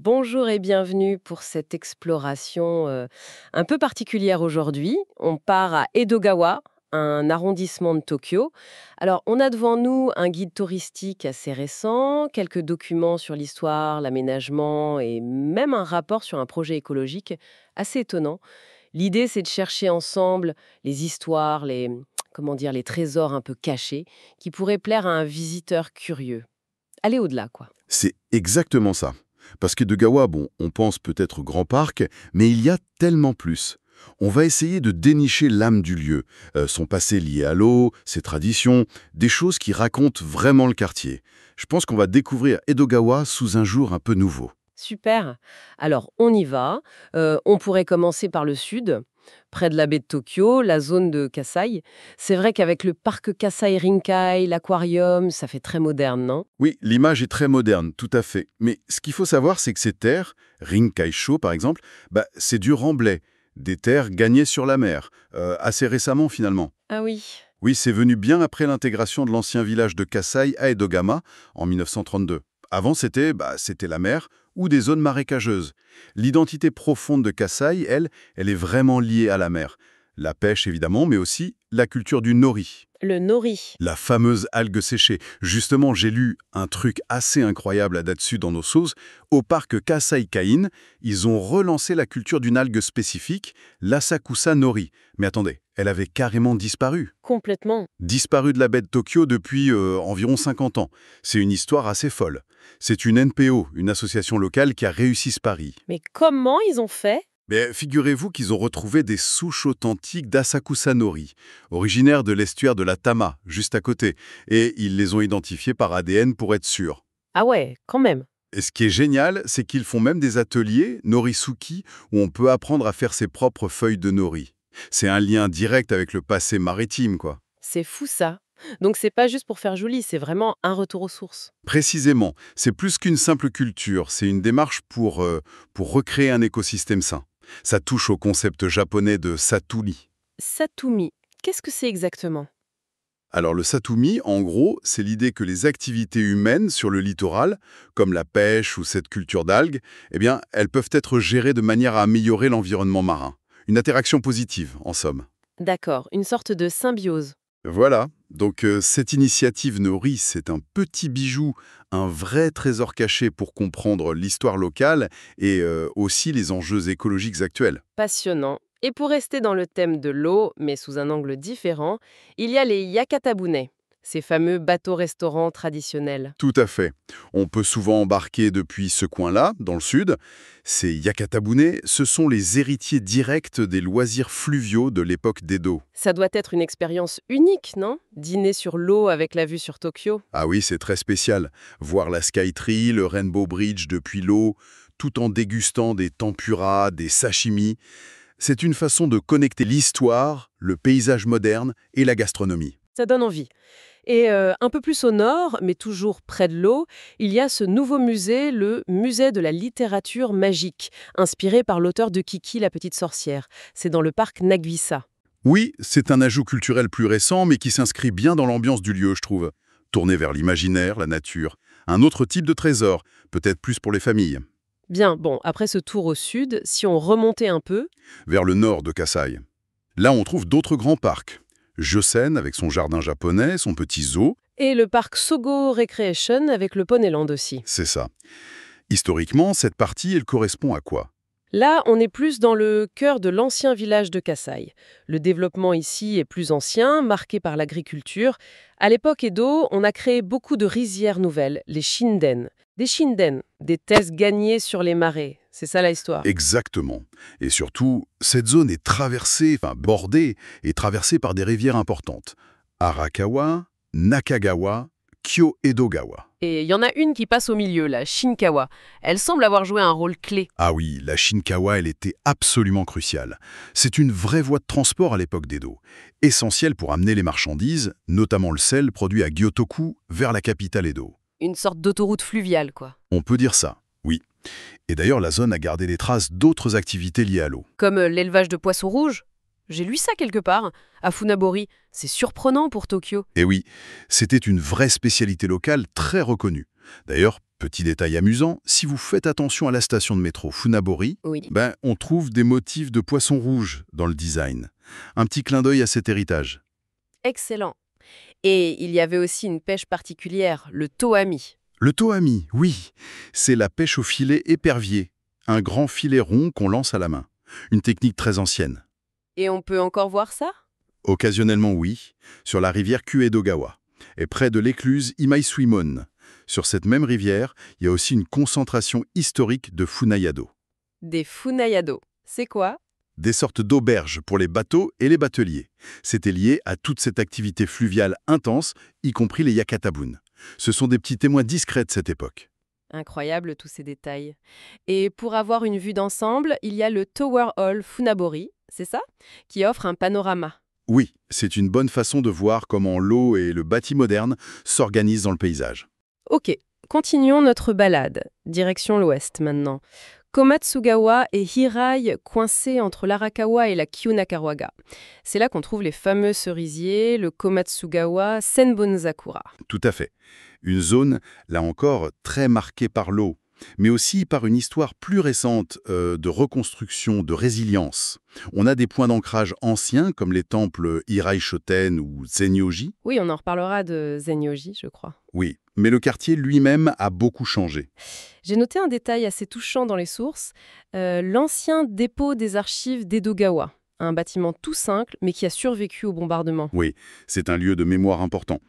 Bonjour et bienvenue pour cette exploration un peu particulière aujourd'hui. On part à Edogawa, un arrondissement de Tokyo. Alors, on a devant nous un guide touristique assez récent, quelques documents sur l'histoire, l'aménagement et même un rapport sur un projet écologique assez étonnant. L'idée, c'est de chercher ensemble les histoires, comment dire, les trésors un peu cachés qui pourraient plaire à un visiteur curieux. Aller au-delà, quoi. C'est exactement ça. Parce que de Gawa, bon, on pense peut-être au Grand Parc, mais il y a tellement plus. On va essayer de dénicher l'âme du lieu, son passé lié à l'eau, ses traditions, des choses qui racontent vraiment le quartier. Je pense qu'on va découvrir Edogawa sous un jour un peu nouveau. Super. Alors, on y va. On pourrait commencer par le sud, près de la baie de Tokyo, la zone de Kasai. C'est vrai qu'avec le parc Kasai Rinkai, l'aquarium, ça fait très moderne, non? Oui, l'image est très moderne, tout à fait. Mais ce qu'il faut savoir, c'est que ces terres, Rinkaisho par exemple, c'est du remblai, des terres gagnées sur la mer, assez récemment finalement. Ah oui. Oui, c'est venu bien après l'intégration de l'ancien village de Kasai à Edogama en 1932. Avant, c'était la mer ou des zones marécageuses. L'identité profonde de Kasai, elle est vraiment liée à la mer. La pêche, évidemment, mais aussi la culture du nori, Le nori. la fameuse algue séchée. Justement, j'ai lu un truc assez incroyable là-dessus dans nos sauces. Au parc Kasai-Kain, ils ont relancé la culture d'une algue spécifique, l'Asakusa nori. Mais attendez, elle avait carrément disparu. Complètement. Disparu de la baie de Tokyo depuis environ 50 ans. C'est une histoire assez folle. C'est une NPO, une association locale qui a réussi ce pari. Mais comment ils ont fait? Mais figurez-vous qu'ils ont retrouvé des souches authentiques d'Asakusa nori, originaires de l'estuaire de la Tama, juste à côté, et ils les ont identifiées par ADN pour être sûrs. Ah ouais, quand même. Et ce qui est génial, c'est qu'ils font même des ateliers, Norisuki, où on peut apprendre à faire ses propres feuilles de nori. C'est un lien direct avec le passé maritime, quoi. C'est fou ça. Donc c'est pas juste pour faire joli, c'est vraiment un retour aux sources. Précisément, c'est plus qu'une simple culture, c'est une démarche pour recréer un écosystème sain. Ça touche au concept japonais de satumi. Satumi, qu'est-ce que c'est exactement? Alors le satumi, en gros, c'est l'idée que les activités humaines sur le littoral, comme la pêche ou cette culture d'algues, elles peuvent être gérées de manière à améliorer l'environnement marin. Une interaction positive, en somme. D'accord, une sorte de symbiose. Voilà, donc cette initiative Nori, c'est un petit bijou, un vrai trésor caché pour comprendre l'histoire locale et aussi les enjeux écologiques actuels. Passionnant. Et pour rester dans le thème de l'eau, mais sous un angle différent, il y a les yakatabune, ces fameux bateaux-restaurants traditionnels. Tout à fait. On peut souvent embarquer depuis ce coin-là, dans le sud. Ces yakatabune, ce sont les héritiers directs des loisirs fluviaux de l'époque d'Edo. Ça doit être une expérience unique, non? Dîner sur l'eau avec la vue sur Tokyo. Ah oui, c'est très spécial. Voir la Skytree, le Rainbow Bridge depuis l'eau, tout en dégustant des tempura, des sashimi. C'est une façon de connecter l'histoire, le paysage moderne et la gastronomie. Ça donne envie. Et un peu plus au nord, mais toujours près de l'eau, il y a ce nouveau musée, le Musée de la littérature magique, inspiré par l'auteur de Kiki la petite sorcière. C'est dans le parc Naguissa. Oui, c'est un ajout culturel plus récent, mais qui s'inscrit bien dans l'ambiance du lieu, je trouve. Tourné vers l'imaginaire, la nature. Un autre type de trésor, peut-être plus pour les familles. Bien, bon, après ce tour au sud, si on remontait un peu, Vers le nord de Kasai. Là, on trouve d'autres grands parcs. Josen, avec son jardin japonais, son petit zoo, et le parc Sogo Recreation avec le Poneyland aussi. c'est ça. Historiquement, cette partie, elle correspond à quoi? Là, on est plus dans le cœur de l'ancien village de Kasai. Le développement ici est plus ancien, marqué par l'agriculture. À l'époque Edo, on a créé beaucoup de rizières nouvelles, les shinden. Des shinden, des thèses gagnées sur les marais. C'est ça la histoire. Exactement. Et surtout, cette zone est bordée et traversée par des rivières importantes. Arakawa, Nakagawa, Kyo-Edogawa. Et il y en a une qui passe au milieu, la Shinkawa. Elle semble avoir joué un rôle clé. Ah oui, la Shinkawa, elle était absolument cruciale. C'est une vraie voie de transport à l'époque d'Edo, essentielle pour amener les marchandises, notamment le sel produit à Gyotoku, vers la capitale Edo. Une sorte d'autoroute fluviale, quoi. On peut dire ça, oui. Et d'ailleurs, la zone a gardé des traces d'autres activités liées à l'eau. Comme l'élevage de poissons rouges. J'ai lu ça quelque part, à Funabori. C'est surprenant pour Tokyo. Et oui, c'était une vraie spécialité locale très reconnue. D'ailleurs, Petit détail amusant, si vous faites attention à la station de métro Funabori, Oui. on trouve des motifs de poissons rouges dans le design. Un petit clin d'œil à cet héritage. Excellent. Et il y avait aussi une pêche particulière, le toami. Le toami, oui, c'est la pêche au filet épervier, un grand filet rond qu'on lance à la main. Une technique très ancienne. Et on peut encore voir ça? Occasionnellement, oui, sur la rivière Kuedogawa, et près de l'écluse Imaisuimon. Sur cette même rivière, il y a aussi une concentration historique de funayado, Des funayado. C'est quoi? des sortes d'auberges pour les bateaux et les bateliers. C'était lié à toute cette activité fluviale intense, y compris les yakatabun. Ce sont des petits témoins discrets de cette époque. Incroyable tous ces détails. Et pour avoir une vue d'ensemble, il y a le Tower Hall Funabori, c'est ça? Qui offre un panorama. Oui, c'est une bonne façon de voir comment l'eau et le bâti moderne s'organisent dans le paysage. Ok, continuons notre balade. Direction l'ouest maintenant. Komatsugawa et Hirai coincés entre l'Arakawa et la Kyonakawaga. C'est là qu'on trouve les fameux cerisiers, le Komatsugawa Senbonzakura. Tout à fait. Une zone, là encore, très marquée par l'eau, mais aussi par une histoire plus récente de reconstruction, de résilience. On a des points d'ancrage anciens, comme les temples Hirai Shoten ou Zenyoji. Oui, on en reparlera de Zenyoji, je crois. Oui, mais le quartier lui-même a beaucoup changé. J'ai noté un détail assez touchant dans les sources, l'ancien dépôt des archives d'Edogawa, un bâtiment tout simple mais qui a survécu au bombardement. Oui, c'est un lieu de mémoire important.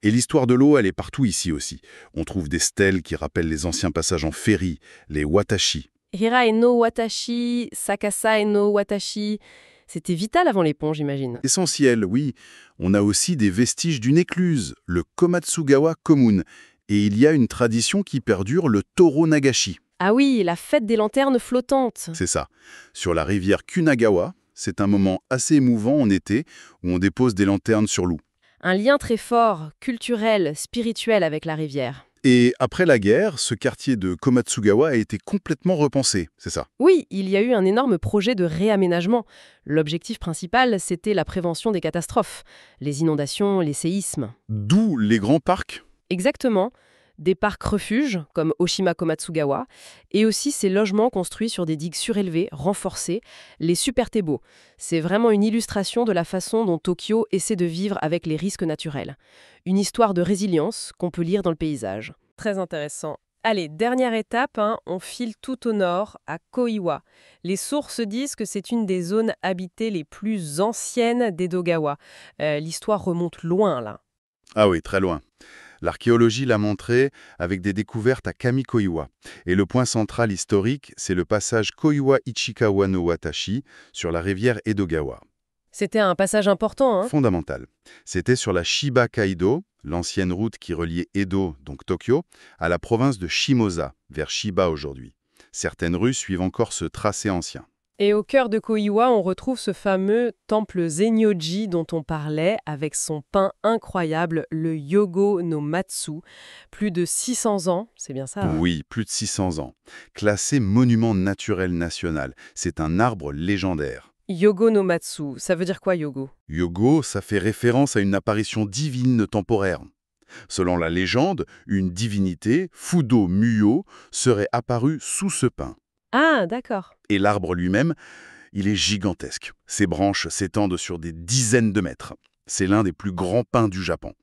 Et l'histoire de l'eau, elle est partout ici aussi. On trouve des stèles qui rappellent les anciens passages en ferry, les watashi. Hirai no Watashi, Sakasa no Watashi, c'était vital avant les ponts, j'imagine. Essentiel, oui. On a aussi des vestiges d'une écluse, le Komatsugawa Komun. Et il y a une tradition qui perdure, le Toro Nagashi. Ah oui, la fête des lanternes flottantes. C'est ça. Sur la rivière Kunagawa, c'est un moment assez émouvant en été où on dépose des lanternes sur l'eau. Un lien très fort, culturel, spirituel avec la rivière. Et après la guerre, ce quartier de Komatsugawa a été complètement repensé, c'est ça. Oui, il y a eu un énorme projet de réaménagement. L'objectif principal, c'était la prévention des catastrophes, les inondations, les séismes. D'où les grands parcs. Exactement, des parcs refuges comme Oshima Komatsugawa, et aussi ces logements construits sur des digues surélevées, renforcées, les supertebo. C'est vraiment une illustration de la façon dont Tokyo essaie de vivre avec les risques naturels. Une histoire de résilience qu'on peut lire dans le paysage. Très intéressant. Allez, dernière étape, on file tout au nord, à Koiwa. Les sources disent que c'est une des zones habitées les plus anciennes d'Edogawa. L'histoire remonte loin, là. Ah oui, très loin. L'archéologie l'a montré avec des découvertes à Kami-Koiwa. Et le point central historique, c'est le passage Koiwa-Ichikawa no Watashi sur la rivière Edogawa. C'était un passage important, Fondamental. C'était sur la Shiba Kaido, l'ancienne route qui reliait Edo, donc Tokyo, à la province de Shimoza, vers Shiba aujourd'hui. Certaines rues suivent encore ce tracé ancien. Et au cœur de Koiwa, on retrouve ce fameux temple Zenyoji dont on parlait, avec son pain incroyable, le Yogo no Matsu. Plus de 600 ans, c'est bien ça? Oui, plus de 600 ans. Classé monument naturel national, c'est un arbre légendaire. Yogo no Matsu, ça veut dire quoi, Yogo? Yogo, ça fait référence à une apparition divine temporaire. Selon la légende, une divinité, Fudo Muyo, serait apparue sous ce pin. Ah, d'accord. Et l'arbre lui-même, il est gigantesque. Ses branches s'étendent sur des dizaines de mètres. C'est l'un des plus grands pins du Japon.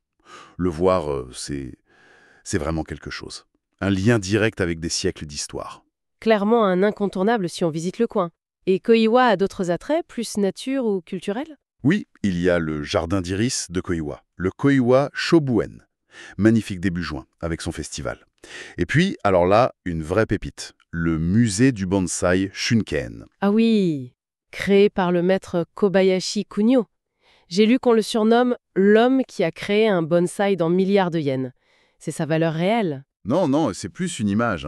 Le voir, c'est vraiment quelque chose. Un lien direct avec des siècles d'histoire. Clairement un incontournable si on visite le coin. Et Koiwa a d'autres attraits, plus nature ou culturels? Oui, il y a le jardin d'iris de Koiwa, le Koiwa Shobuen. Magnifique début juin, avec son festival. Et puis, alors là, une vraie pépite, le musée du bonsaï Shunken. Ah oui, créé par le maître Kobayashi Kunio. J'ai lu qu'on le surnomme l'homme qui a créé un bonsaï dans milliards de yens. C'est sa valeur réelle. Non, c'est plus une image.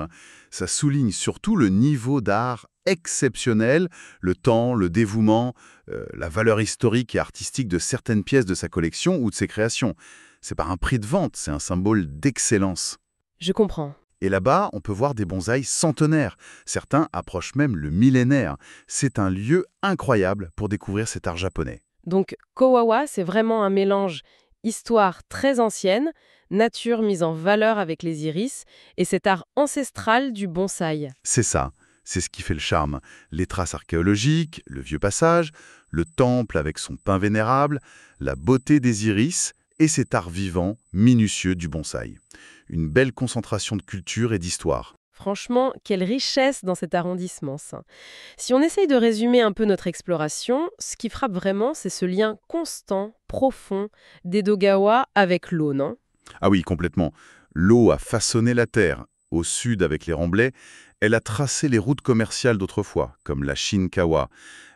Ça souligne surtout le niveau d'art exceptionnel, le temps, le dévouement, la valeur historique et artistique de certaines pièces de sa collection ou de ses créations. C'est pas un prix de vente, c'est un symbole d'excellence. Je comprends. Et là-bas, on peut voir des bonsaïs centenaires. Certains approchent même le millénaire. C'est un lieu incroyable pour découvrir cet art japonais. Donc Kowawa, c'est vraiment un mélange Histoire très ancienne, nature mise en valeur avec les iris, et cet art ancestral du bonsaï. C'est ça, c'est ce qui fait le charme. Les traces archéologiques, le vieux passage, le temple avec son pin vénérable, la beauté des iris et cet art vivant, minutieux du bonsaï. Une belle concentration de culture et d'histoire. Franchement, quelle richesse dans cet arrondissement, ça. Si on essaye de résumer un peu notre exploration, ce qui frappe vraiment, c'est ce lien constant, profond, d'Edogawa avec l'eau, non? Ah oui, complètement. L'eau a façonné la terre. Au sud, avec les remblais, elle a tracé les routes commerciales d'autrefois, comme la Shinkawa.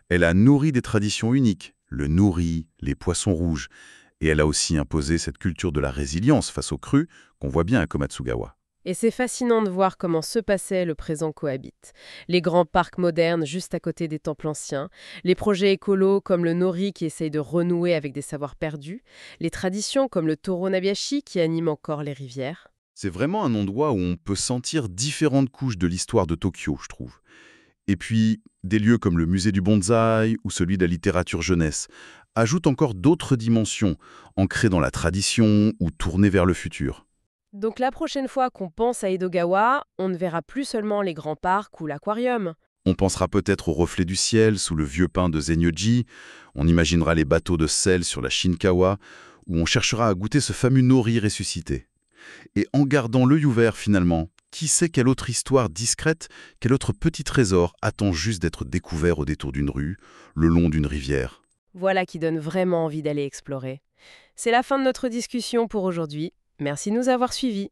Elle a nourri des traditions uniques, le nori, les poissons rouges. Et elle a aussi imposé cette culture de la résilience face aux crues qu'on voit bien à Komatsugawa. Et c'est fascinant de voir comment ce passé et le présent cohabitent. Les grands parcs modernes juste à côté des temples anciens, les projets écolos comme le Nori qui essaye de renouer avec des savoirs perdus, les traditions comme le Toro Nabiashi qui anime encore les rivières. C'est vraiment un endroit où on peut sentir différentes couches de l'histoire de Tokyo, je trouve. Et puis, des lieux comme le musée du bonsaï ou celui de la littérature jeunesse ajoutent encore d'autres dimensions, ancrées dans la tradition ou tournées vers le futur. Donc la prochaine fois qu'on pense à Edogawa, on ne verra plus seulement les grands parcs ou l'aquarium. On pensera peut-être au reflet du ciel sous le vieux pin de Zenyoji, on imaginera les bateaux de sel sur la Shinkawa, ou on cherchera à goûter ce fameux nori ressuscité. Et en gardant l'œil ouvert finalement, qui sait quelle autre histoire discrète, quel autre petit trésor attend juste d'être découvert au détour d'une rue, le long d'une rivière. Voilà qui donne vraiment envie d'aller explorer. C'est la fin de notre discussion pour aujourd'hui. Merci de nous avoir suivis.